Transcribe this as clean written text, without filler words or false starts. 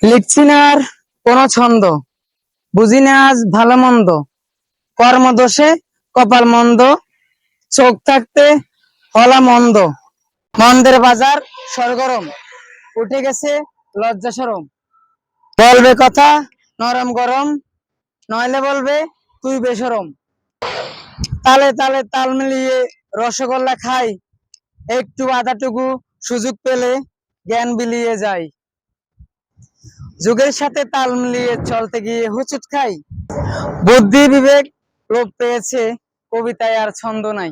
লিখছি না আর কোনো ছন্দ, বুঝি না আজ ভালো মন্দ, কর্মদোষে কপাল মন্দ, চোখ থাকতে হলা মন্দ, মন্দের বাজার সরগরম, উঠে গেছে লজ্জা শরম, বলবে কথা নরম গরম, নইলে বলবে তুই বেশরম, তালে তালে তাল মিলিয়ে রসগোল্লা খাই, একটু আধাটুকু সুযোগ পেলে জ্ঞান বিলিয়ে যায়, যুগের সাথে তাল মিলিয়ে চলতে গিয়ে হুচুট খাই, বুদ্ধি বিবেক লোপ পেয়েছে, কবিতায় আর ছন্দ নাই।